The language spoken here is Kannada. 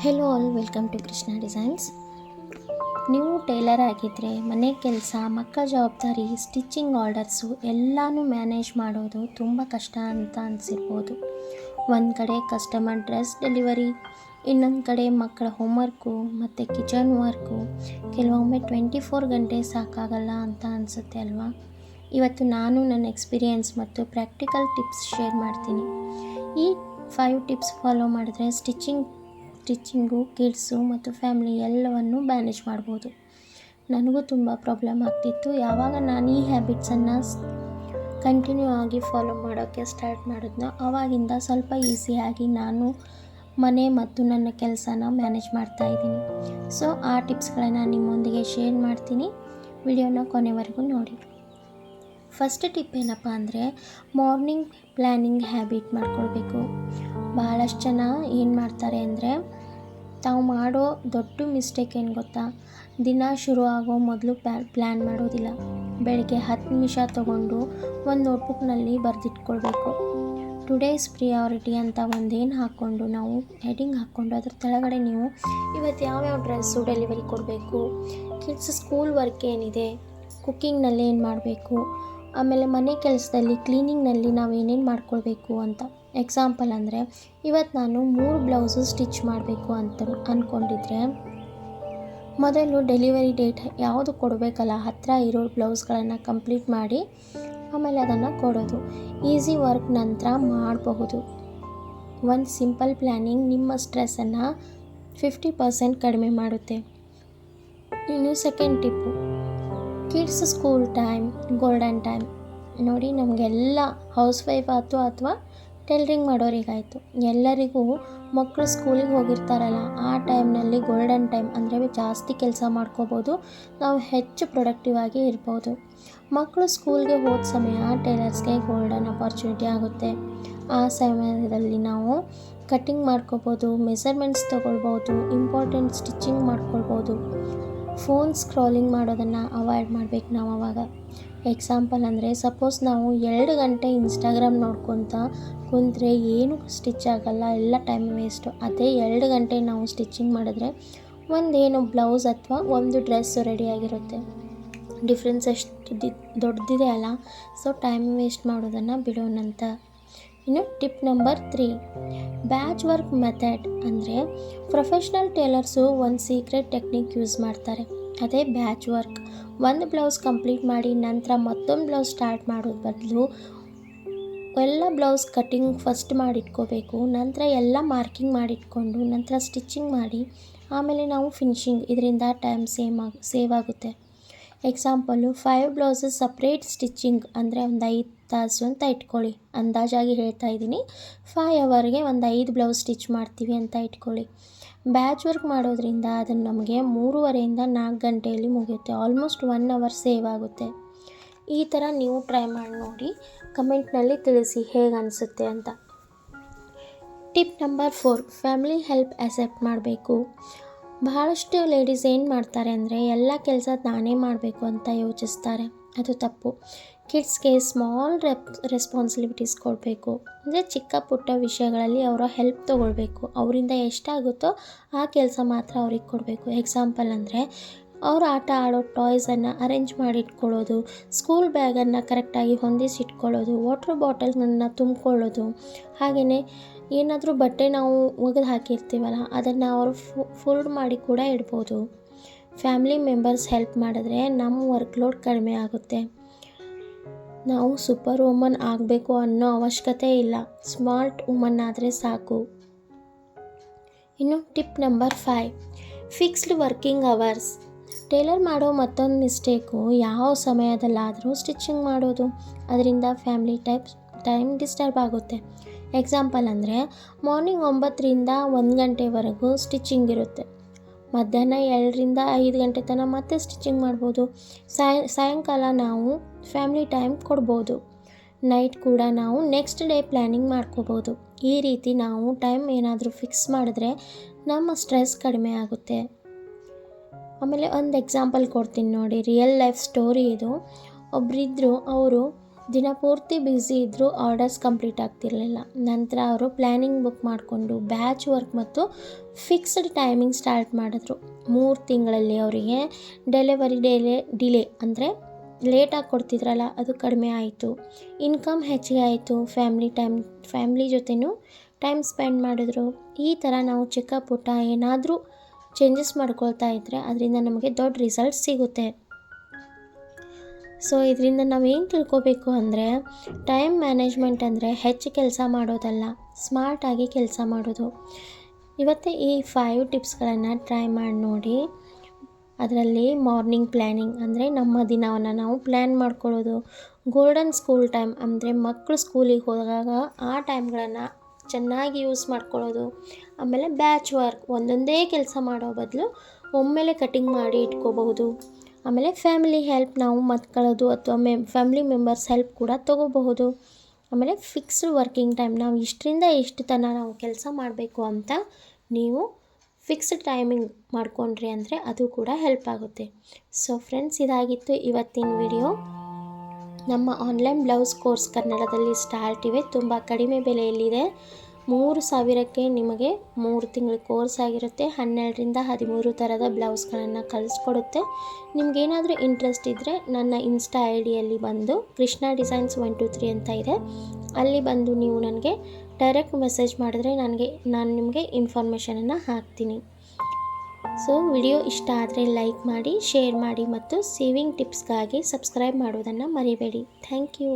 Hello all, welcome to Krishna designs. ನೀವು ಟೈಲರ್ ಆಗಿದ್ದರೆ ಮನೆ ಕೆಲಸ, ಮಕ್ಕಳ ಜವಾಬ್ದಾರಿ, ಸ್ಟಿಚಿಂಗ್ ಆರ್ಡರ್ಸು ಎಲ್ಲನೂ ಮ್ಯಾನೇಜ್ ಮಾಡೋದು ತುಂಬ ಕಷ್ಟ ಅಂತ ಅನಿಸಿರ್ಬೋದು. ಒಂದು ಕಡೆ ಕಸ್ಟಮರ್ ಡ್ರೆಸ್ ಡೆಲಿವರಿ, ಇನ್ನೊಂದು ಕಡೆ ಮಕ್ಕಳ ಹೋಮ್ವರ್ಕು ಮತ್ತು ಕಿಚನ್ ವರ್ಕು. ಕೆಲವೊಮ್ಮೆ 24 ಗಂಟೆ ಸಾಕಾಗಲ್ಲ ಅಂತ ಅನಿಸುತ್ತೆ ಅಲ್ವಾ? ಇವತ್ತು ನಾನು ನನ್ನ ಎಕ್ಸ್ಪೀರಿಯೆನ್ಸ್ ಮತ್ತು ಪ್ರಾಕ್ಟಿಕಲ್ ಟಿಪ್ಸ್ ಶೇರ್ ಮಾಡ್ತೀನಿ. ಈ 5 ಟಿಪ್ಸ್ ಫಾಲೋ ಮಾಡಿದ್ರೆ ಸ್ಟಿಚಿಂಗು, ಕಿಡ್ಸು ಮತ್ತು ಫ್ಯಾಮಿಲಿ ಎಲ್ಲವನ್ನು ಮ್ಯಾನೇಜ್ ಮಾಡ್ಬೋದು. ನನಗೂ ತುಂಬ ಪ್ರಾಬ್ಲಮ್ ಆಗ್ತಿತ್ತು. ಯಾವಾಗ ನಾನು ಈ ಹ್ಯಾಬಿಟ್ಸನ್ನು ಕಂಟಿನ್ಯೂ ಆಗಿ ಫಾಲೋ ಮಾಡೋಕ್ಕೆ ಸ್ಟಾರ್ಟ್ ಮಾಡಿದ್ನೋ ಆವಾಗಿಂದ ಸ್ವಲ್ಪ ಈಸಿಯಾಗಿ ನಾನು ಮನೆ ಮತ್ತು ನನ್ನ ಕೆಲಸನ ಮ್ಯಾನೇಜ್ ಮಾಡ್ತಾಯಿದ್ದೀನಿ. ಸೊ ಆ ಟಿಪ್ಸ್ಗಳನ್ನು ನಿಮ್ಮೊಂದಿಗೆ ಶೇರ್ ಮಾಡ್ತೀನಿ. ವಿಡಿಯೋನ ಕೊನೆವರೆಗೂ ನೋಡಿ. ಫಸ್ಟ್ ಟಿಪ್ ಏನಪ್ಪ ಅಂದರೆ, ಮಾರ್ನಿಂಗ್ ಪ್ಲ್ಯಾನಿಂಗ್ ಹ್ಯಾಬಿಟ್ ಮಾಡ್ಕೊಳ್ಬೇಕು. ಭಾಳಷ್ಟು ಜನ ಏನು ಮಾಡ್ತಾರೆ ಅಂದರೆ, ತಾವು ಮಾಡೋ ದೊಡ್ಡ ಮಿಸ್ಟೇಕ್ ಏನು ಗೊತ್ತಾ? ದಿನ ಶುರು ಆಗೋ ಮೊದಲು ಪ್ಲ್ಯಾನ್ ಮಾಡೋದಿಲ್ಲ. ಬೆಳಗ್ಗೆ 10 ನಿಮಿಷ ತೊಗೊಂಡು ಒಂದು ನೋಟ್ಬುಕ್ನಲ್ಲಿ ಬರೆದಿಟ್ಕೊಳ್ಬೇಕು. ಟುಡೇಸ್ ಪ್ರಿಯಾರಿಟಿ ಅಂತ ಒಂದೇನು ಹಾಕ್ಕೊಂಡು, ನಾವು ಹೆಡಿಂಗ್ ಹಾಕ್ಕೊಂಡು ಅದ್ರ ಕೆಳಗಡೆ ನೀವು ಇವತ್ತು ಯಾವ್ಯಾವ ಡ್ರೆಸ್ಸು ಡೆಲಿವರಿ ಕೊಡಬೇಕು, ಕಿಡ್ಸ್ ಸ್ಕೂಲ್ ವರ್ಕ್ ಏನಿದೆ, ಕುಕ್ಕಿಂಗ್ನಲ್ಲಿ ಏನು ಮಾಡಬೇಕು, ಆಮೇಲೆ ಮನೆ ಕೆಲಸದಲ್ಲಿ ಕ್ಲೀನಿಂಗ್ನಲ್ಲಿ ನಾವು ಏನೇನು ಮಾಡ್ಕೊಳ್ಬೇಕು ಅಂತ. ಎಕ್ಸಾಂಪಲ್ ಅಂದರೆ, ಇವತ್ತು ನಾನು 3 ಬ್ಲೌಸು ಸ್ಟಿಚ್ ಮಾಡಬೇಕು ಅಂತ ಅಂದ್ಕೊಂಡಿದ್ರೆ, ಮೊದಲು ಡೆಲಿವರಿ ಡೇಟ್ ಯಾವುದು ಕೊಡಬೇಕಲ್ಲ ಹತ್ತಿರ ಇರೋ ಬ್ಲೌಸ್ಗಳನ್ನು ಕಂಪ್ಲೀಟ್ ಮಾಡಿ ಆಮೇಲೆ ಅದನ್ನು ಕೊಡೋದು. ಈಸಿ ವರ್ಕ್ ನಂತರ ಮಾಡಬಹುದು. ಒಂದು ಸಿಂಪಲ್ ಪ್ಲ್ಯಾನಿಂಗ್ ನಿಮ್ಮ ಸ್ಟ್ರೆಸ್ಸನ್ನು 50% ಕಡಿಮೆ ಮಾಡುತ್ತೆ. ಇನ್ನು second Tipu, kids school time golden time. ನೋಡಿ, ನಮಗೆಲ್ಲ ಹೌಸ್ ವೈಫ್ ಆಯಿತು ಅಥವಾ ಟೈಲರಿಂಗ್ ಮಾಡೋರಿಗಾಯಿತು, ಎಲ್ಲರಿಗೂ ಮಕ್ಕಳು ಸ್ಕೂಲಿಗೆ ಹೋಗಿರ್ತಾರಲ್ಲ, ಆ ಟೈಮ್ನಲ್ಲಿ ಗೋಲ್ಡನ್ ಟೈಮ್. ಅಂದರೆ ಜಾಸ್ತಿ ಕೆಲಸ ಮಾಡ್ಕೋಬೋದು, ನಾವು ಹೆಚ್ಚು ಪ್ರೊಡಕ್ಟಿವ್ ಆಗಿ ಇರ್ಬೋದು. ಮಕ್ಕಳು ಸ್ಕೂಲ್ಗೆ ಹೋದ ಸಮಯ ಟೈಲರ್ಸ್ಗೆ ಗೋಲ್ಡನ್ ಅಪಾರ್ಚುನಿಟಿ ಆಗುತ್ತೆ. ಆ ಸಮಯದಲ್ಲಿ ನಾವು ಕಟ್ಟಿಂಗ್ ಮಾಡ್ಕೋಬೋದು, ಮೆಸರ್ಮೆಂಟ್ಸ್ ತೊಗೊಳ್ಬೋದು, ಇಂಪಾರ್ಟೆಂಟ್ ಸ್ಟಿಚಿಂಗ್ ಮಾಡ್ಕೊಳ್ಬೋದು. ಫೋನ್ ಸ್ಕ್ರಾಲಿಂಗ್ ಮಾಡೋದನ್ನು ಅವಾಯ್ಡ್ ಮಾಡಬೇಕು ನಾವು ಆವಾಗ. ಎಕ್ಸಾಂಪಲ್ ಅಂದರೆ, ಸಪೋಸ್ ನಾವು 2 ಗಂಟೆ ಇನ್ಸ್ಟಾಗ್ರಾಮ್ ನೋಡ್ಕೊತ ಕುಂತರೆ ಏನೂ ಸ್ಟಿಚ್ ಆಗೋಲ್ಲ, ಎಲ್ಲ ಟೈಮ್ ವೇಸ್ಟು. ಅದೇ 2 ಗಂಟೆ ನಾವು ಸ್ಟಿಚಿಂಗ್ ಮಾಡಿದ್ರೆ ಒಂದೇನು ಬ್ಲೌಸ್ ಅಥವಾ ಒಂದು ಡ್ರೆಸ್ಸು ರೆಡಿಯಾಗಿರುತ್ತೆ. ಡಿಫ್ರೆನ್ಸ್ ಎಷ್ಟು ದೊಡ್ಡದಿದೆ ಅಲ್ಲ. ಸೊ ಟೈಮ್ ವೇಸ್ಟ್ ಮಾಡೋದನ್ನು ಬಿಡೋಣಂತ. ಇನ್ನು tip number 3, batch work method. ಅಂದರೆ ಪ್ರೊಫೆಷ್ನಲ್ ಟೇಲರ್ಸು ಒಂದು ಸೀಕ್ರೆಟ್ ಟೆಕ್ನಿಕ್ ಯೂಸ್ ಮಾಡ್ತಾರೆ. ಅದೇ ಬ್ಯಾಚ್ ವರ್ಕ್. ಒಂದು ಬ್ಲೌಸ್ ಕಂಪ್ಲೀಟ್ ಮಾಡಿ ನಂತರ ಮತ್ತೊಂದು ಬ್ಲೌಸ್ ಸ್ಟಾರ್ಟ್ ಮಾಡೋದು ಬದಲು ಎಲ್ಲ ಬ್ಲೌಸ್ ಕಟ್ಟಿಂಗ್ ಫಸ್ಟ್ ಮಾಡಿಟ್ಕೋಬೇಕು. ನಂತರ ಎಲ್ಲ ಮಾರ್ಕಿಂಗ್ ಮಾಡಿಟ್ಕೊಂಡು ನಂತರ ಸ್ಟಿಚಿಂಗ್ ಮಾಡಿ ಆಮೇಲೆ ನಾವು ಫಿನಿಶಿಂಗ್. ಇದರಿಂದ ಟೈಮ್ ಸೇವ್ ಆಗುತ್ತೆ. ಎಕ್ಸಾಂಪಲು 5 ಬ್ಲೌಸಸ್ ಸಪ್ರೇಟ್ ಸ್ಟಿಚಿಂಗ್ ಅಂದರೆ ಒಂದು 5 ತಾಸು ಅಂತ ಇಟ್ಕೊಳ್ಳಿ. ಅಂದಾಜಾಗಿ ಹೇಳ್ತಾ ಇದ್ದೀನಿ. 5 ಅವರ್ಗೆ ಒಂದು 5 ಬ್ಲೌಸ್ ಸ್ಟಿಚ್ ಮಾಡ್ತೀವಿ ಅಂತ ಇಟ್ಕೊಳ್ಳಿ. ಬ್ಯಾಚ್ ವರ್ಕ್ ಮಾಡೋದ್ರಿಂದ ಅದನ್ನು ನಮಗೆ 3:30ಯಿಂದ 4 ಗಂಟೆಯಲ್ಲಿ ಮುಗಿಯುತ್ತೆ. ಆಲ್ಮೋಸ್ಟ್ 1 ಅವರ್ ಸೇವ್ ಆಗುತ್ತೆ. ಈ ಥರ ನೀವು ಟ್ರೈ ಮಾಡಿ ನೋಡಿ, ಕಮೆಂಟ್ನಲ್ಲಿ ತಿಳಿಸಿ ಹೇಗೆ ಅನಿಸುತ್ತೆ ಅಂತ. Tip number 4, family help accept ಮಾಡಬೇಕು. ಬಹಳಷ್ಟು ಲೇಡೀಸ್ ಏನು ಮಾಡ್ತಾರೆ ಅಂದರೆ, ಎಲ್ಲ ಕೆಲಸ ನಾನೇ ಮಾಡಬೇಕು ಅಂತ ಯೋಚಿಸ್ತಾರೆ. ಅದು ತಪ್ಪು. ಕಿಡ್ಸ್ಗೆ ಸ್ಮಾಲ್ ರೆಸ್ಪಾನ್ಸಿಬಿಲಿಟೀಸ್ ಕೊಡಬೇಕು. ಅಂದರೆ ಚಿಕ್ಕ ಪುಟ್ಟ ವಿಷಯಗಳಲ್ಲಿ ಅವರ ಹೆಲ್ಪ್ ತೊಗೊಳ್ಬೇಕು. ಅವರಿಂದ ಎಷ್ಟಾಗುತ್ತೋ ಆ ಕೆಲಸ ಮಾತ್ರ ಅವ್ರಿಗೆ ಕೊಡಬೇಕು. ಎಕ್ಸಾಂಪಲ್ ಅಂದರೆ, ಅವರು ಆಟ ಆಡೋ ಟಾಯ್ಸನ್ನು ಅರೇಂಜ್ ಮಾಡಿಟ್ಕೊಳ್ಳೋದು, ಸ್ಕೂಲ್ ಬ್ಯಾಗನ್ನು ಕರೆಕ್ಟಾಗಿ ಹೊಂದಿಸಿಟ್ಕೊಳ್ಳೋದು, ವಾಟರ್ ಬಾಟಲ್ಗಳನ್ನು ತುಂಬಿಕೊಳ್ಳೋದು, ಹಾಗೆಯೇ ಏನಾದರೂ ಬಟ್ಟೆ ನಾವು ಒಗೆದು ಹಾಕಿರ್ತೀವಲ್ಲ ಅದನ್ನು ಅವರು ಫೋಲ್ಡ್ ಮಾಡಿ ಕೂಡ ಇಡ್ಬೋದು. ಫ್ಯಾಮಿಲಿ ಮೆಂಬರ್ಸ್ ಹೆಲ್ಪ್ ಮಾಡಿದ್ರೆ ನಮ್ಮ ವರ್ಕ್ಲೋಡ್ ಕಡಿಮೆ ಆಗುತ್ತೆ. ನಾವು ಸೂಪರ್ ವುಮನ್ ಆಗಬೇಕು ಅನ್ನೋ ಅವಶ್ಯಕತೆ ಇಲ್ಲ, ಸ್ಮಾರ್ಟ್ ವುಮನ್ ಆದರೆ ಸಾಕು. ಇನ್ನು tip number 5, fixed working hours. Tailor ಮಾಡೋ ಮತ್ತೊಂದು ಮಿಸ್ಟೇಕು, ಯಾವ ಸಮಯದಲ್ಲಾದರೂ ಸ್ಟಿಚಿಂಗ್ ಮಾಡೋದು. ಅದರಿಂದ ಫ್ಯಾಮಿಲಿ ಟೈಮ್ ಡಿಸ್ಟರ್ಬ್ ಆಗುತ್ತೆ. ಎಕ್ಸಾಂಪಲ್ ಅಂದರೆ, ಮಾರ್ನಿಂಗ್ 9ರಿಂದ 1 ಗಂಟೆವರೆಗೂ ಸ್ಟಿಚಿಂಗ್ ಇರುತ್ತೆ. ಮಧ್ಯಾಹ್ನ 2ರಿಂದ 5 ಗಂಟೆ ತನಕ ಮತ್ತೆ ಸ್ಟಿಚಿಂಗ್ ಮಾಡ್ಬೋದು. ಸಾಯಂಕಾಲ ನಾವು ಫ್ಯಾಮಿಲಿ ಟೈಮ್ ಕೊಡ್ಬೋದು. ನೈಟ್ ಕೂಡ ನಾವು ನೆಕ್ಸ್ಟ್ ಡೇ ಪ್ಲ್ಯಾನಿಂಗ್ ಮಾಡ್ಕೋಬೋದು. ಈ ರೀತಿ ನಾವು ಟೈಮ್ ಏನಾದರೂ ಫಿಕ್ಸ್ ಮಾಡಿದ್ರೆ ನಮ್ಮ ಸ್ಟ್ರೆಸ್ ಕಡಿಮೆ ಆಗುತ್ತೆ. ಆಮೇಲೆ ಒಂದು ಎಕ್ಸಾಂಪಲ್ ಕೊಡ್ತೀನಿ ನೋಡಿ, ರಿಯಲ್ ಲೈಫ್ ಸ್ಟೋರಿ ಇದು. ಒಬ್ಬರಿದ್ದರು, ಅವರು ದಿನ ಪೂರ್ತಿ ಬ್ಯುಸಿ ಇದ್ದರೂ ಆರ್ಡರ್ಸ್ ಕಂಪ್ಲೀಟ್ ಆಗ್ತಿರಲಿಲ್ಲ. ನಂತರ ಅವರು ಪ್ಲ್ಯಾನಿಂಗ್ ಬುಕ್ ಮಾಡಿಕೊಂಡು ಬ್ಯಾಚ್ ವರ್ಕ್ ಮತ್ತು ಫಿಕ್ಸ್ಡ್ ಟೈಮಿಂಗ್ ಸ್ಟಾರ್ಟ್ ಮಾಡಿದ್ರು. 3 ತಿಂಗಳಲ್ಲಿ ಅವರಿಗೆ ಡೆಲಿವರಿ ಡಿಲೇ ಅಂದರೆ ಲೇಟಾಗಿ ಕೊಡ್ತಿದ್ರಲ್ಲ ಅದು ಕಡಿಮೆ ಆಯಿತು. ಇನ್ಕಮ್ ಹೆಚ್ಚಿಗೆ ಆಯಿತು. ಫ್ಯಾಮ್ಲಿ ಜೊತೆನೂ ಟೈಮ್ ಸ್ಪೆಂಡ್ ಮಾಡಿದ್ರು. ಈ ಥರ ನಾವು ಚಿಕ್ಕ ಪುಟ್ಟ ಏನಾದರೂ ಚೇಂಜಸ್ ಮಾಡ್ಕೊಳ್ತಾ ಇದ್ದರೆ ಅದರಿಂದ ನಮಗೆ ದೊಡ್ಡ ರಿಸಲ್ಟ್ ಸಿಗುತ್ತೆ. ಸೊ ಇದರಿಂದ ನಾವೇನು ತಿಳ್ಕೊಬೇಕು ಅಂದರೆ ಟೈಮ್ ಮ್ಯಾನೇಜ್ಮೆಂಟ್ ಅಂದರೆ ಹೆಚ್ಚು ಕೆಲಸ ಮಾಡೋದಲ್ಲ, ಸ್ಮಾರ್ಟಾಗಿ ಕೆಲಸ ಮಾಡೋದು. ಇವತ್ತೇ ಈ 5 ಟಿಪ್ಸ್ಗಳನ್ನು ಟ್ರೈ ಮಾಡಿ ನೋಡಿ. ಅದರಲ್ಲಿ ಮಾರ್ನಿಂಗ್ ಪ್ಲ್ಯಾನಿಂಗ್ ಅಂದರೆ ನಮ್ಮ ದಿನವನ್ನು ನಾವು ಪ್ಲ್ಯಾನ್ ಮಾಡ್ಕೊಳ್ಳೋದು. ಗೋಲ್ಡನ್ ಸ್ಕೂಲ್ ಟೈಮ್ ಅಂದರೆ ಮಕ್ಕಳು ಸ್ಕೂಲಿಗೆ ಹೋದಾಗ ಆ ಟೈಮ್ಗಳನ್ನು ಚೆನ್ನಾಗಿ ಯೂಸ್ ಮಾಡ್ಕೊಳ್ಳೋದು. ಆಮೇಲೆ ಬ್ಯಾಚ್ ವರ್ಕ್, ಒಂದೊಂದೇ ಕೆಲಸ ಮಾಡೋ ಬದಲು ಒಮ್ಮೆಲೆ ಕಟಿಂಗ್ ಮಾಡಿ ಇಟ್ಕೋಬಹುದು. ಆಮೇಲೆ ಫ್ಯಾಮಿಲಿ ಹೆಲ್ಪ್, ನಾವು ಮಕ್ಕಳದು ಅಥವಾ ಫ್ಯಾಮಿಲಿ ಮೆಂಬರ್ಸ್ ಹೆಲ್ಪ್ ಕೂಡ ತೊಗೋಬಹುದು. ಆಮೇಲೆ ಫಿಕ್ಸ್ಡ್ ವರ್ಕಿಂಗ್ ಟೈಮ್, ನಾವು ಇಷ್ಟರಿಂದ ಎಷ್ಟು ತನಕ ನಾವು ಕೆಲಸ ಮಾಡಬೇಕು ಅಂತ ನೀವು ಫಿಕ್ಸ್ಡ್ ಟೈಮಿಂಗ್ ಮಾಡ್ಕೊಂಡ್ರಿ ಅಂದರೆ ಅದು ಕೂಡ ಹೆಲ್ಪ್ ಆಗುತ್ತೆ. ಸೊ ಫ್ರೆಂಡ್ಸ್, ಇದಾಗಿತ್ತು ಇವತ್ತಿನ ವಿಡಿಯೋ. ನಮ್ಮ ಆನ್ಲೈನ್ ಬ್ಲೌಸ್ ಕೋರ್ಸ್ ಕನ್ನಡದಲ್ಲಿ ಸ್ಟಾರ್ಟ್ ಇವೆ. ತುಂಬ ಕಡಿಮೆ ಬೆಲೆಯಲ್ಲಿದೆ. 3,000ಕ್ಕೆ ನಿಮಗೆ 3 ತಿಂಗಳ ಕೋರ್ಸ್ ಆಗಿರುತ್ತೆ. 12ರಿಂದ 13 ಥರದ ಬ್ಲೌಸ್ಗಳನ್ನು ಕಲಿಸ್ಕೊಡುತ್ತೆ. ನಿಮಗೇನಾದರೂ ಇಂಟ್ರೆಸ್ಟ್ ಇದ್ದರೆ ನನ್ನ ಇನ್ಸ್ಟಾ ID ಬಂದು ಕೃಷ್ಣ ಡಿಸೈನ್ಸ್ 123 ಅಂತ ಇದೆ. ಅಲ್ಲಿ ಬಂದು ನೀವು ನನಗೆ ಡೈರೆಕ್ಟ್ ಮೆಸೇಜ್ ಮಾಡಿದ್ರೆ ನಾನು ನಿಮಗೆ ಇನ್ಫಾರ್ಮೇಷನನ್ನು ಹಾಕ್ತೀನಿ. ಸೊ ವಿಡಿಯೋ ಇಷ್ಟ ಆದರೆ ಲೈಕ್ ಮಾಡಿ, ಶೇರ್ ಮಾಡಿ ಮತ್ತು ಸೇವಿಂಗ್ ಟಿಪ್ಸ್ಗಾಗಿ ಸಬ್ಸ್ಕ್ರೈಬ್ ಮಾಡೋದನ್ನು ಮರಿಬೇಡಿ. Thank you.